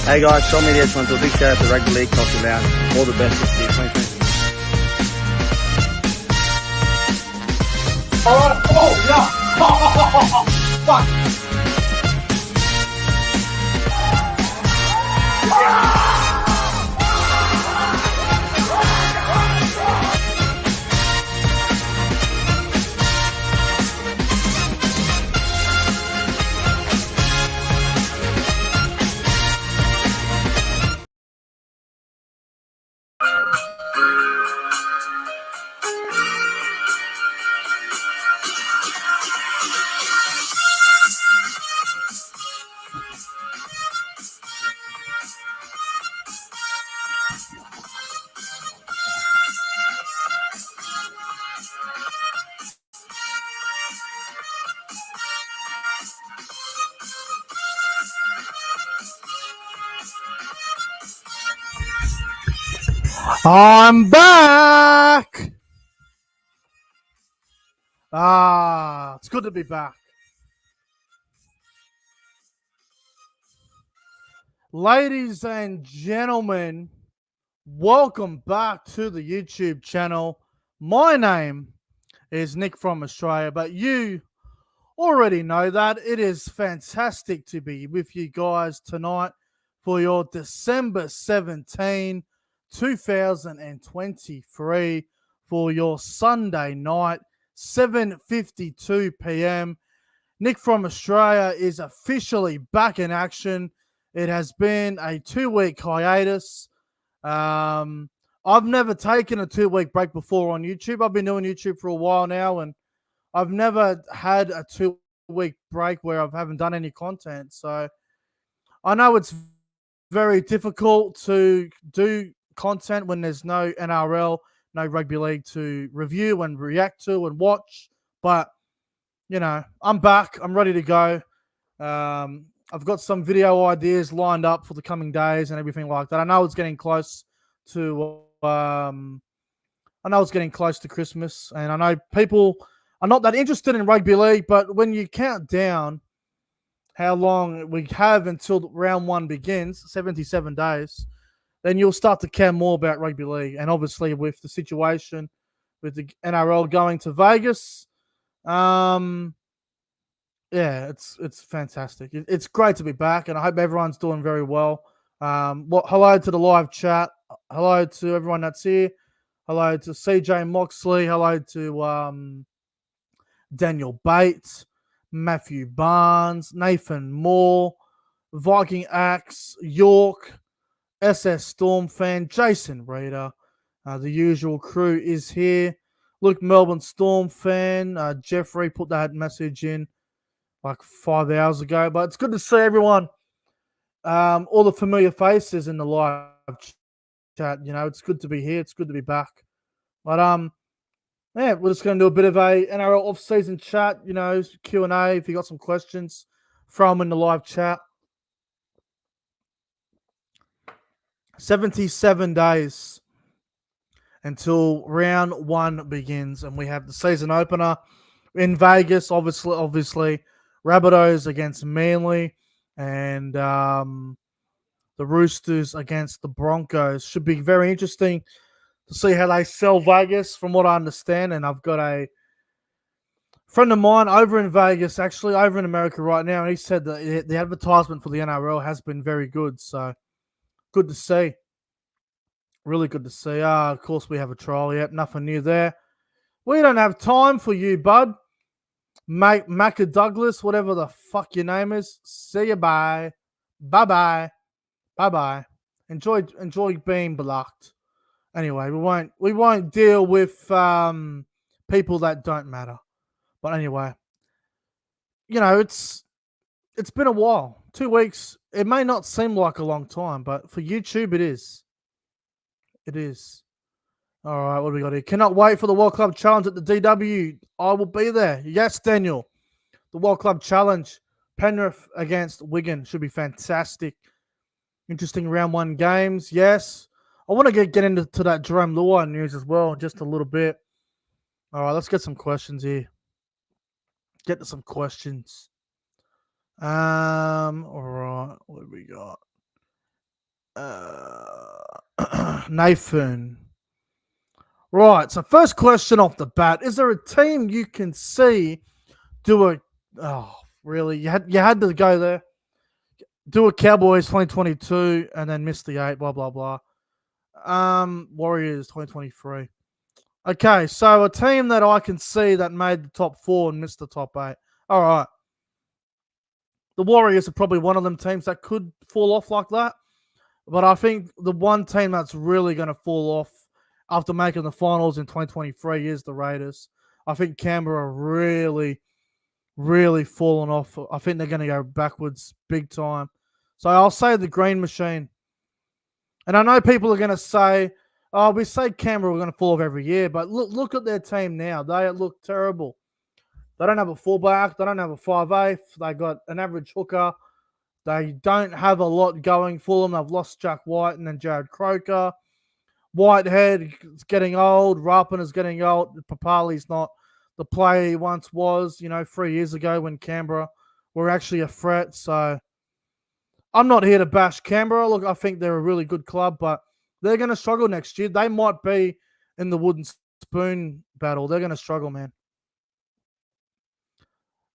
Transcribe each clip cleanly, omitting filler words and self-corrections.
Hey guys, Sean Media just want to do a big shout out to Rugby League Coffee Lounge. All the best this year, 2020. Oh, yeah. Fuck. I'm back. It's good to be back. Ladies and gentlemen, welcome back to the YouTube channel. My name is Nick from Australia, but you already know that. It is fantastic to be with you guys tonight for your December 17, 2023 for your Sunday night, 7:52 p.m. Nick from Australia is officially back in action. It has been a 2-week hiatus. I've never taken a 2-week break before on YouTube. I've been doing YouTube for a while now, and I've never had a 2-week break where I haven't done any content. So I know it's very difficult to do content when there's no NRL, no rugby league to review and react to and watch. But, you know, I'm back. I'm ready to go. I've got some video ideas lined up for the coming days and everything like that. I know it's getting close to Christmas, and I know people are not that interested in rugby league, but when you count down how long we have until round 1 begins, 77 days, then you'll start to care more about rugby league. And obviously with the situation with the NRL going to Vegas, yeah, it's fantastic. It's great to be back, and I hope everyone's doing very well. Hello to the live chat. Hello to everyone that's here. Hello to CJ Moxley. Hello to Daniel Bates, Matthew Barnes, Nathan Moore, Viking Axe, York, SS Storm fan, Jason Reader. The usual crew is here. Luke Melbourne Storm fan. Jeffrey put that message in like 5 hours ago. But it's good to see everyone. All the familiar faces in the live chat. You know, it's good to be here. It's good to be back. But yeah, we're just going to do a bit of a NRL off-season chat, you know, Q&A. If you got some questions, throw them in the live chat. 77 days until round 1 begins, and we have the season opener in Vegas, obviously. Rabbitohs against Manly, and the Roosters against the Broncos. Should be very interesting to see how they sell Vegas, from what I understand. And I've got a friend of mine over in Vegas, actually over in America right now, and he said that the advertisement for the NRL has been very good. So good to see. Really good to see. Of course, we have a trial. Yep, nothing new there. We don't have time for you, bud. Mate, Macca Douglas, whatever the fuck your name is. See you, bye. Bye-bye. Bye-bye. Enjoy being blocked. Anyway, we won't deal with people that don't matter. But anyway, you know, it's been a while. 2 weeks. It may not seem like a long time, but for YouTube, it is. It is. All right, what do we got here? Cannot wait for the World Club Challenge at the DW. I will be there. Yes, Daniel. The World Club Challenge. Penrith against Wigan should be fantastic. Interesting round 1 games. Yes. I want to get into that Jerome Luai news as well, just a little bit. All right, let's get some questions here. Get to some questions. All right, what do we got? Nathan. Right. So first question off the bat: is there a team you can see do a? Oh, really? You had to go there. Do a Cowboys 2022 and then miss the 8. Blah blah blah. Warriors 2023. Okay, so a team that I can see that made the top 4 and missed the top 8. All right. The Warriors are probably one of them teams that could fall off like that. But I think the one team that's really going to fall off after making the finals in 2023 is the Raiders. I think Canberra really, really fallen off. I think they're going to go backwards big time. So I'll say the Green Machine. And I know people are going to say, oh, we say Canberra are going to fall off every year, but look at their team now. They look terrible. They don't have a fullback. They don't have a 5'8". They got an average hooker. They don't have a lot going for them. They've lost Jack White and then Jared Croker. Whitehead is getting old. Rapin is getting old. Papali's not the player he once was, 3 years ago when Canberra were actually a threat. So I'm not here to bash Canberra. Look, I think they're a really good club, but they're going to struggle next year. They might be in the wooden spoon battle. They're going to struggle, man.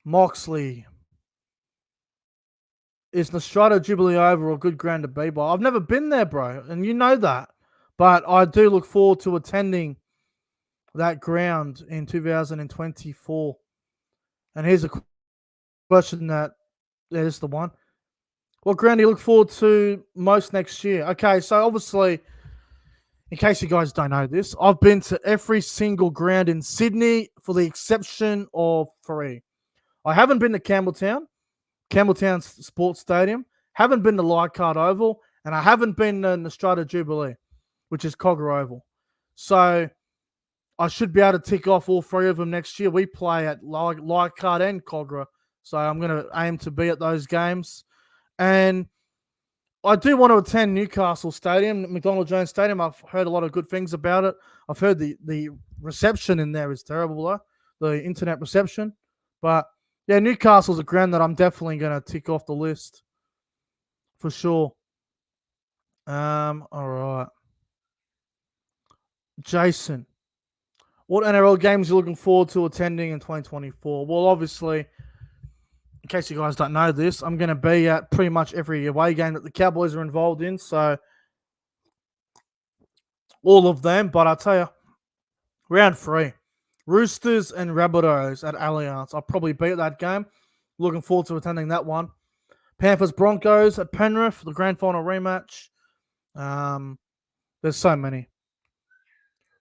Moxley. Is Nostrada Jubilee over a good ground to be by? I've never been there, bro, and you know that. But I do look forward to attending that ground in 2024. And here's a question that is the one. What ground do you look forward to most next year? Okay, so obviously, in case you guys don't know this, I've been to every single ground in Sydney for the exception of 3. I haven't been to Campbelltown Sports Stadium, haven't been to Leichhardt Oval, and I haven't been to Nostrada Jubilee, which is Cogra Oval. So I should be able to tick off all 3 of them next year. We play at Leichhardt and Cogra, so I'm going to aim to be at those games. And I do want to attend Newcastle Stadium, McDonald Jones Stadium. I've heard a lot of good things about it. I've heard the reception in there is terrible, though, the internet reception. But yeah, Newcastle's a ground that I'm definitely going to tick off the list for sure. All right. Jason, what NRL games are you looking forward to attending in 2024? Well, obviously, in case you guys don't know this, I'm going to be at pretty much every away game that the Cowboys are involved in. So all of them. But I'll tell you, round 3. Roosters and Rabbitohs at Allianz. I'll probably be at that game. Looking forward to attending that one. Panthers Broncos at Penrith, the grand final rematch. There's so many.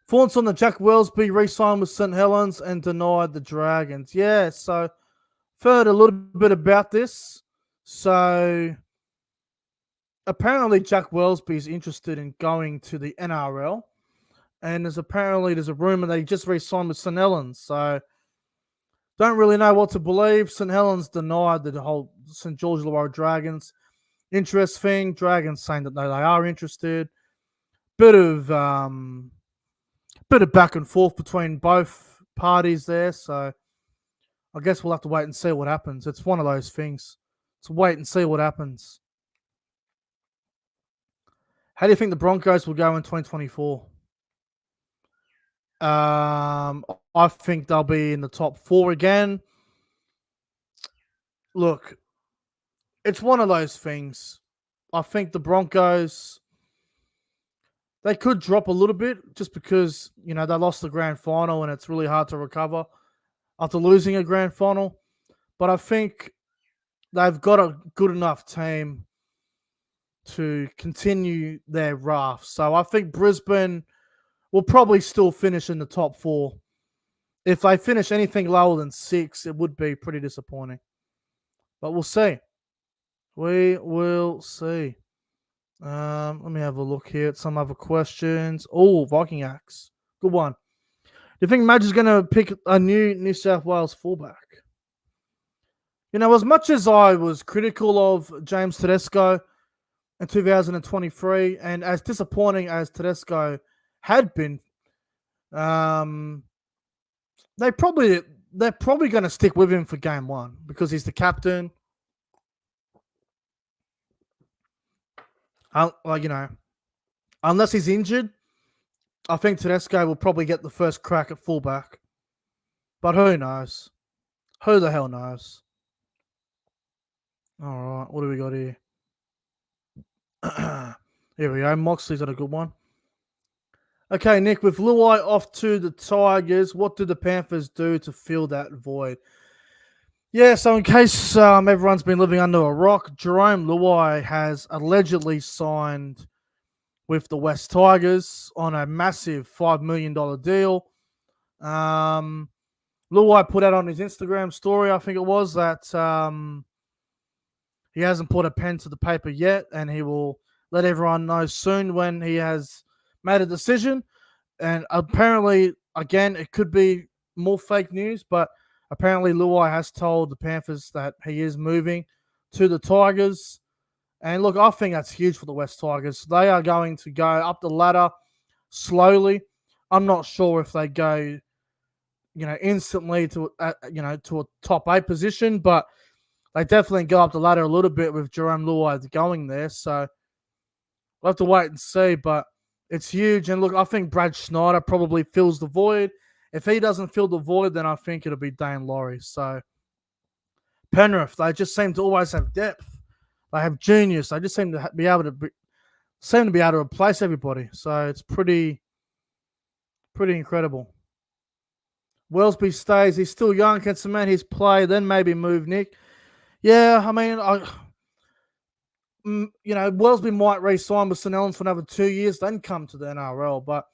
Thoughts on the Jack Wellesby re-signed with St. Helens and denied the Dragons. Yeah, so I've heard a little bit about this. So apparently Jack Wellesby is interested in going to the NRL. And there's a rumor that he just re-signed with St. Helens. So don't really know what to believe. St. Helens denied the whole St. George Illawarra Dragons interest thing. Dragons saying that no, they are interested. Bit of back and forth between both parties there. So I guess we'll have to wait and see what happens. It's one of those things. Let's wait and see what happens. How do you think the Broncos will go in 2024? I think they'll be in the top 4 again. Look, it's one of those things. I think the Broncos, they could drop a little bit just because, they lost the grand final and it's really hard to recover after losing a grand final. But I think they've got a good enough team to continue their raft. So I think Brisbane will probably still finish in the top 4. If they finish anything lower than 6, it would be pretty disappointing. But we'll see. We will see. Let me have a look here at some other questions. Oh, Viking Axe. Good one. Do you think Madge is going to pick a New South Wales fullback? As much as I was critical of James Tedesco in 2023, and as disappointing as Tedesco had been, they're probably going to stick with him for game 1 because he's the captain. Unless he's injured, I think Tedesco will probably get the first crack at fullback. But who knows? Who the hell knows? All right, what do we got here? Here we go. Moxley's got a good one. Okay, Nick, with Luai off to the Tigers, what do the Panthers do to fill that void? Yeah, so in case everyone's been living under a rock, Jerome Luai has allegedly signed with the West Tigers on a massive $5 million deal. Luai put out on his Instagram story, I think it was, that he hasn't put a pen to the paper yet, and he will let everyone know soon when he has made a decision. And apparently, again, it could be more fake news, but apparently Luai has told the Panthers that he is moving to the Tigers. And look, I think that's huge for the West Tigers. They are going to go up the ladder slowly. I'm not sure if they go, instantly to a top 8 position, but they definitely go up the ladder a little bit with Jerome Luai going there. So we'll have to wait and see, but it's huge. And look, I think Brad Schneider probably fills the void. If he doesn't fill the void, then I think it'll be Dane Laurie. So Penrith, they just seem to always have depth. They have genius. They just seem to be able to replace everybody. So it's pretty incredible. Wellesby stays. He's still young. Can cement his play, then maybe move, Nick. Yeah, I mean, Wellesby might re-sign with St Helens for another 2 years, then come to the NRL. But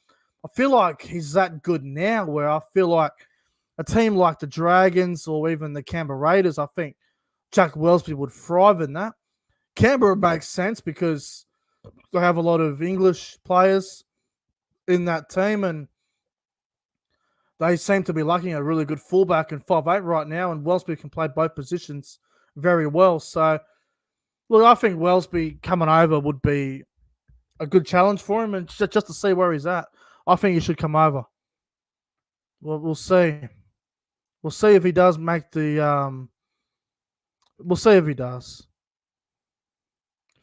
I feel like he's that good now where I feel like a team like the Dragons or even the Canberra Raiders, I think Jack Wellesby would thrive in that. Canberra makes sense because they have a lot of English players in that team, and they seem to be lacking a really good fullback in 5'8" right now, and Wellesby can play both positions very well. So, look, I think Wellesby coming over would be a good challenge for him, and just to see where he's at, I think he should come over. Well, we'll see. We'll see if he does make the. We'll see if he does.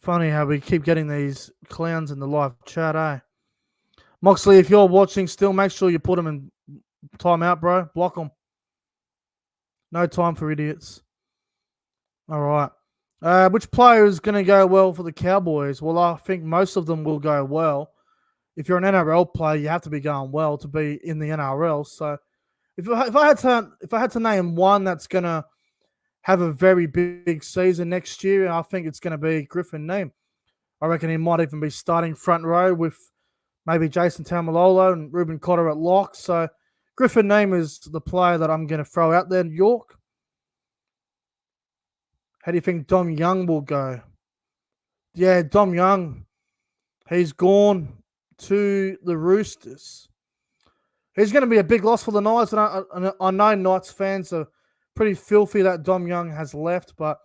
Funny how we keep getting these clowns in the live chat, eh? Moxley, if you're watching still, make sure you put them in timeout, bro. Block them. No time for idiots. All right. Which player is going to go well for the Cowboys? Well, I think most of them will go well. If you're an NRL player, you have to be going well to be in the NRL. So, if I had to name one that's going to have a very big season next year, I think it's going to be Griffin Neame. I reckon he might even be starting front row with maybe Jason Taumalolo and Ruben Cotter at lock. So, Griffin Neame is the player that I'm going to throw out there in York. How do you think Dom Young will go? Yeah, Dom Young. He's gone to the Roosters. He's going to be a big loss for the Knights, and I know Knights fans are pretty filthy that Dom Young has left, but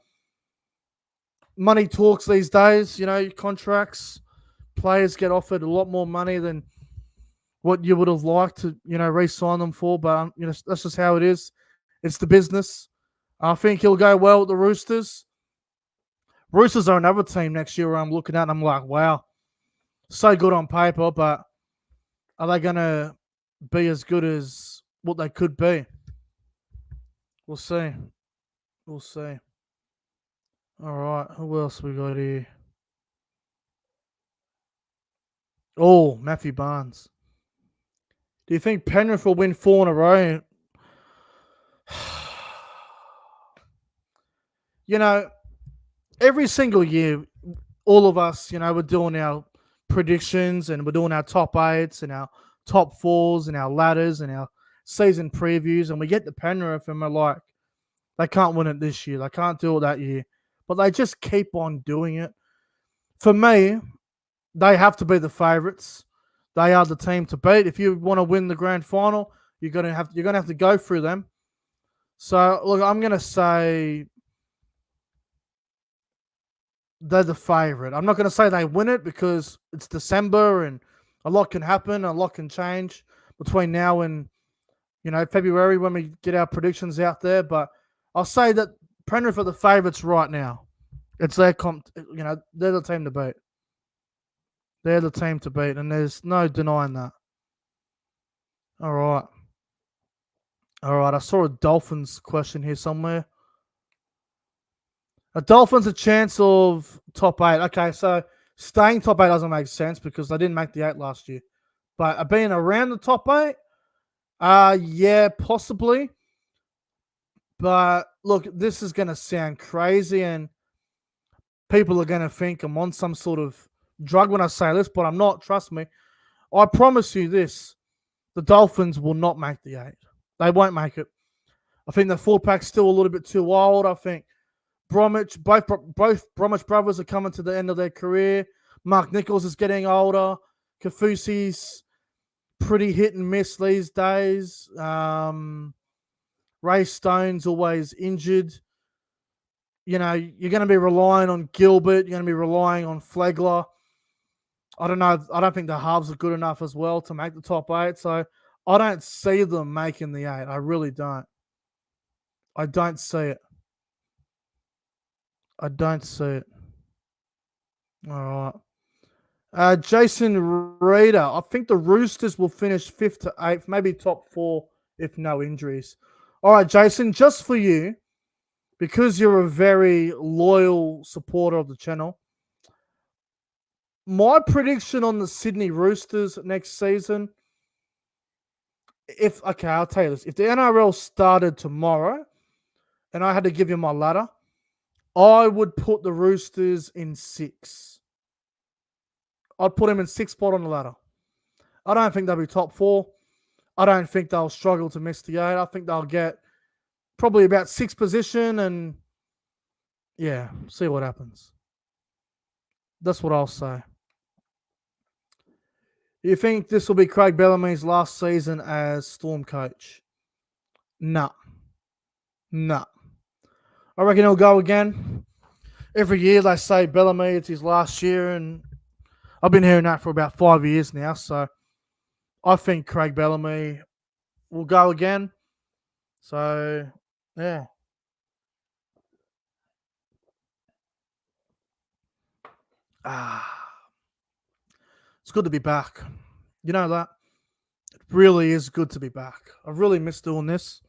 money talks these days. Contracts, players get offered a lot more money than what you would have liked to, re-sign them for, but that's just how it is. It's the business. I think he'll go well with the Roosters. Roosters are another team next year where I'm looking at and I'm like, wow, so good on paper, but are they going to be as good as what they could be? We'll see. We'll see. All right, who else we got here? Oh, Matthew Barnes. Do you think Penrith will win 4 in a row? Every single year, all of us, we're doing our predictions and we're doing our top 8s and our top 4s and our ladders and our season previews, and we get to Penrith and we're like, they can't win it this year. They can't do it that year. But they just keep on doing it. For me, they have to be the favourites. They are the team to beat. If you want to win the grand final, you're gonna have to go through them. So look, I'm gonna say they're the favourite. I'm not gonna say they win it because it's December and a lot can happen, a lot can change between now and February when we get our predictions out there. But I'll say that Penrith are the favourites right now. It's their they're the team to beat. They're the team to beat, and there's no denying that. All right. All right. I saw a Dolphins question here somewhere. A Dolphins a chance of top 8. Okay, so staying top 8 doesn't make sense because they didn't make the 8 last year. But being around the top 8, yeah, possibly. But look, this is going to sound crazy and people are going to think I'm on some sort of drug when I say this, but I'm not. Trust me. I promise you this. The Dolphins will not make the 8. They won't make it. I think the fullback's still a little bit too old. I think Bromwich, both Bromwich brothers are coming to the end of their career. Mark Nichols is getting older. Kafusi's pretty hit and miss these days. Ray Stone's always injured. You know, you're going to be relying on Gilbert. You're going to be relying on Flegler. I don't know. I don't think the halves are good enough as well to make the top 8. So I don't see them making the 8. I really don't. I don't see it. I don't see it. All right. Jason Reader. I think the Roosters will finish 5th to 8th, maybe top 4 if no injuries. All right, Jason, just for you, because you're a very loyal supporter of the channel, my prediction on the Sydney Roosters next season, I'll tell you this. If the NRL started tomorrow and I had to give you my ladder, I would put the Roosters in 6. I'd put them in 6th spot on the ladder. I don't think they'll be top 4. I don't think they'll struggle to miss the 8. I think they'll get probably about 6th position and, yeah, see what happens. That's what I'll say. You think this will be Craig Bellamy's last season as Storm coach? No. I reckon he'll go again. Every year they say Bellamy, it's his last year, and I've been hearing that for about 5 years now. So I think Craig Bellamy will go again. So, yeah. It's good to be back. You know that? It really is good to be back. I've really missed doing this.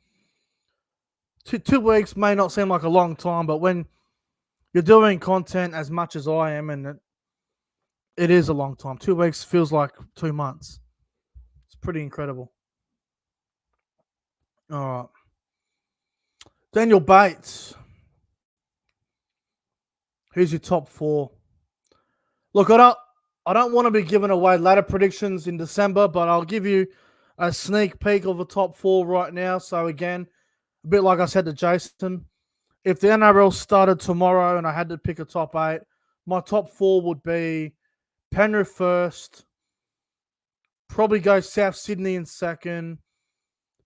2 weeks may not seem like a long time, but when you're doing content as much as I am, and it is a long time. 2 weeks feels like 2 months. It's pretty incredible. All right. Daniel Bates. Who's your top 4? Look, I don't want to be giving away ladder predictions in December, but I'll give you a sneak peek of the top 4 right now. So again, a bit like I said to Jason, if the NRL started tomorrow and I had to pick a top 8, my top 4 would be Penrith first, probably go South Sydney in second,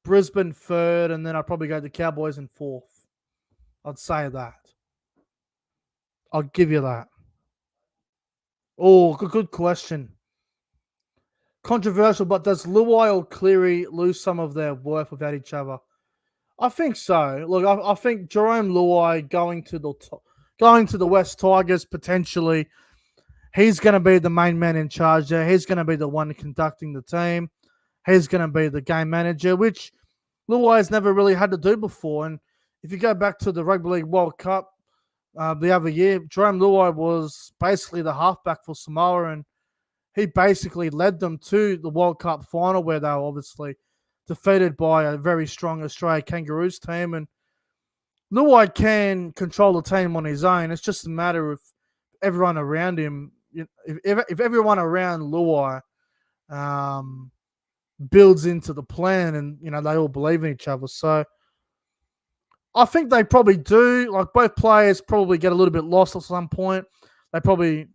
Brisbane third, and then I'd probably go the Cowboys in 4th. I'd say that. I'll give you that. Oh, good question. Controversial, but does Luai or Cleary lose some of their worth without each other? I think so. Look, I think Jerome Luai going to the West Tigers potentially, he's going to be the main man in charge there. He's going to be the one conducting the team. He's going to be the game manager, which Luai's never really had to do before. And if you go back to the Rugby League World Cup the other year, Jerome Luai was basically the halfback for Samoa, and he basically led them to the World Cup final where they were obviously defeated by a very strong Australia Kangaroos team. And Luai can control the team on his own. It's just a matter of everyone around him. If everyone around Luai builds into the plan and, they all believe in each other. So I think they probably do. Like, both players probably get a little bit lost at some point. They probably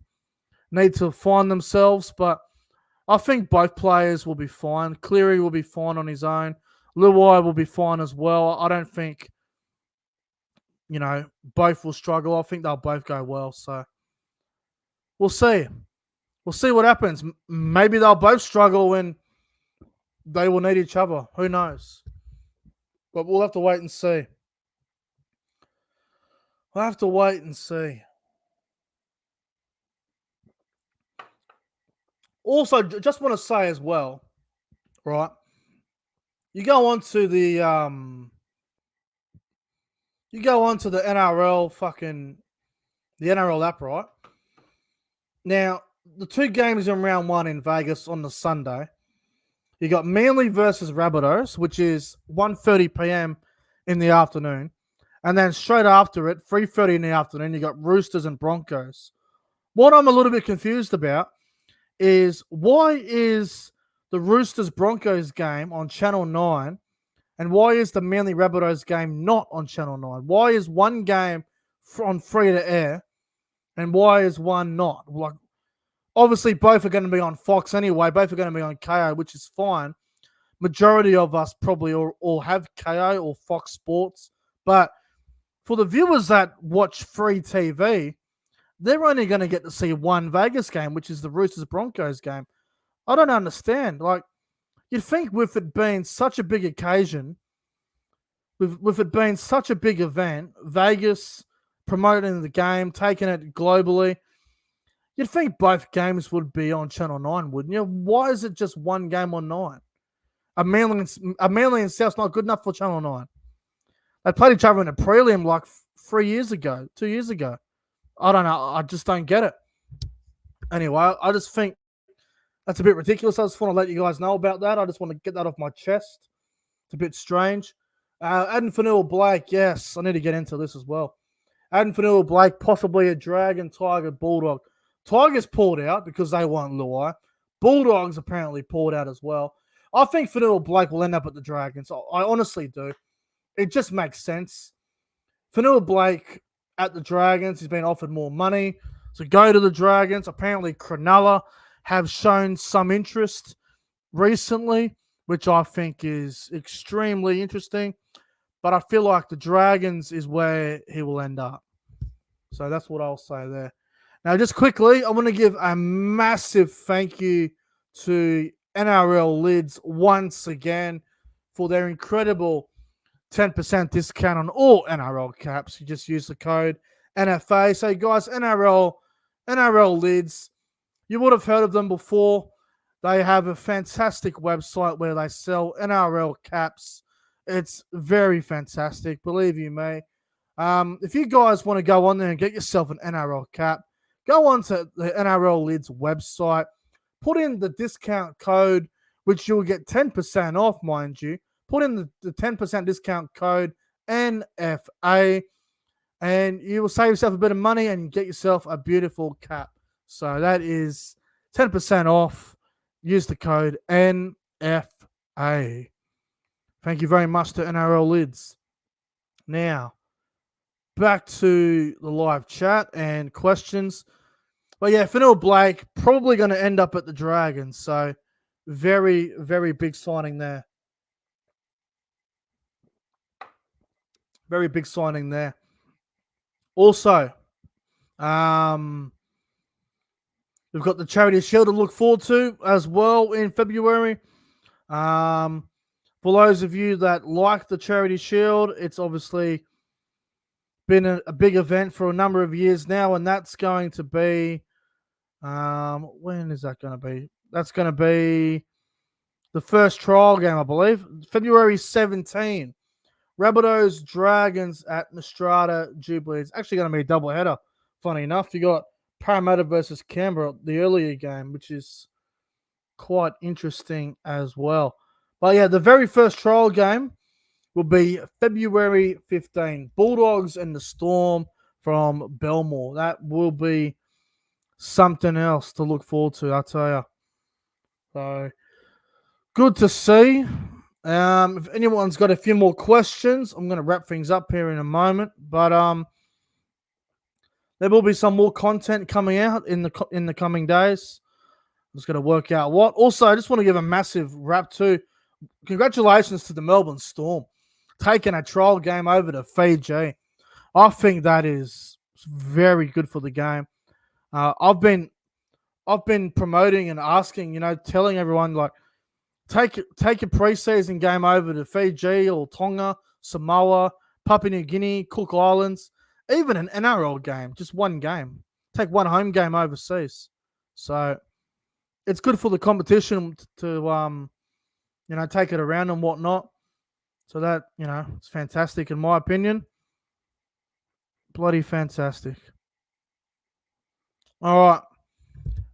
need to find themselves, but I think both players will be fine. Cleary will be fine on his own. Luai will be fine as well. I don't think, both will struggle. I think they'll both go well. So we'll see. We'll see what happens. Maybe they'll both struggle and they will need each other. Who knows? But we'll have to wait and see. We'll have to wait and see. Also, just want to say as well, right? You go on to the the NRL app, right? Now, the two games in round one in Vegas on the Sunday, you got Manly versus Rabbitohs, which is 1:30 p.m. in the afternoon. And then straight after it, 3:30 in the afternoon, you got Roosters and Broncos. What I'm a little bit confused about is why is the Roosters Broncos game on Channel 9 and why is the Manly Rabbitohs game not on Channel 9? Why is one game on free to air and why is one not? Like, obviously, both are going to be on Fox anyway. Both are going to be on KO, which is fine. Majority of us probably all have KO or Fox Sports. But for the viewers that watch free TV, they're only going to get to see one Vegas game, which is the Roosters Broncos game. I don't understand. Like, you'd think with it being such a big occasion, with it being such a big event, Vegas promoting the game, taking it globally, you'd think both games would be on Channel 9, wouldn't you? Why is it just one game on 9? A Manly and South's not good enough for Channel 9. They played each other in a prelim like 2 years ago. I don't know. I just don't get it. Anyway, I just think that's a bit ridiculous. I just want to let you guys know about that. I just want to get that off my chest. It's a bit strange. Addin Fanua-Blake, yes, I need to get into this as well. Addin Fanua-Blake, possibly a Dragon, Tiger, Bulldog. Tigers pulled out because they want Luai. Bulldogs apparently pulled out as well. I think Fanua-Blake will end up at the Dragons. I honestly do. It just makes sense. Fanua-Blake at the Dragons, he's been offered more money to go to the Dragons. Apparently, Cronulla have shown some interest recently, which I think is extremely interesting. But I feel like the Dragons is where he will end up. So that's what I'll say there. Now, just quickly, I want to give a massive thank you to NRL Lids once again for their incredible 10% discount on all NRL caps. You just use the code NFA. So, guys, NRL Lids, you would have heard of them before. They have a fantastic website where they sell NRL caps. It's very fantastic, believe you me. If you guys want to go on there and get yourself an NRL cap, go on to the NRL Lids website, put in the discount code, which you'll get 10% off, mind you. Put in the 10% discount code NFA, and you will save yourself a bit of money and get yourself a beautiful cap. So that is 10% off. Use the code NFA. Thank you very much to NRL Lids. Now, back to the live chat and questions. But yeah, Fanua-Blake probably going to end up at the Dragons. So very, very big signing there. Very big signing there. Also, we've got the Charity Shield to look forward to as well in February. For those of you that like the Charity Shield, it's obviously been a big event for a number of years now, and that's going to be when is that going to be? That's going to be the first trial game, I believe, February 17. Rabbitohs Dragons at Nostrata Jubilee. It's actually going to be a doubleheader. Funny enough, you got Parramatta versus Canberra, the earlier game, which is quite interesting as well. But yeah, the very first trial game will be February 15. Bulldogs and the Storm from Belmore. That will be something else to look forward to, I'll tell you. So, good to see. If anyone's got a few more questions, I'm going to wrap things up here in a moment. But there will be some more content coming out in the coming days. I'm just going to work out what. Also, I just want to give a massive wrap to congratulations to the Melbourne Storm taking a trial game over to Fiji. I think that is very good for the game. I've been promoting and asking, telling everyone like take a preseason game over to Fiji or Tonga, Samoa, Papua New Guinea, Cook Islands, even an NRL game, just one game. Take one home game overseas. So it's good for the competition to take it around and whatnot. So that, it's fantastic in my opinion. Bloody fantastic. All right.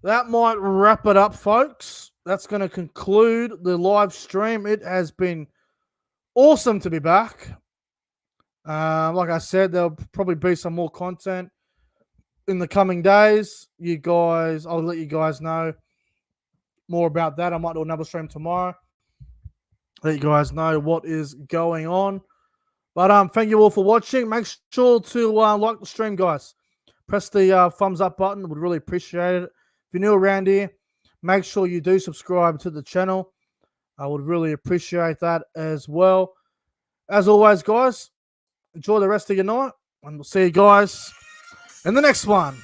That might wrap it up, folks. That's going to conclude the live stream. It has been awesome to be back. Like I said, there'll probably be some more content in the coming days. I'll let you guys know more about that. I might do another stream tomorrow. Let you guys know what is going on. But thank you all for watching. Make sure to like the stream, guys. Press the thumbs up button. Would really appreciate it. If you're new around here, make sure you do subscribe to the channel. I would really appreciate that as well. As always, guys, enjoy the rest of your night, and we'll see you guys in the next one.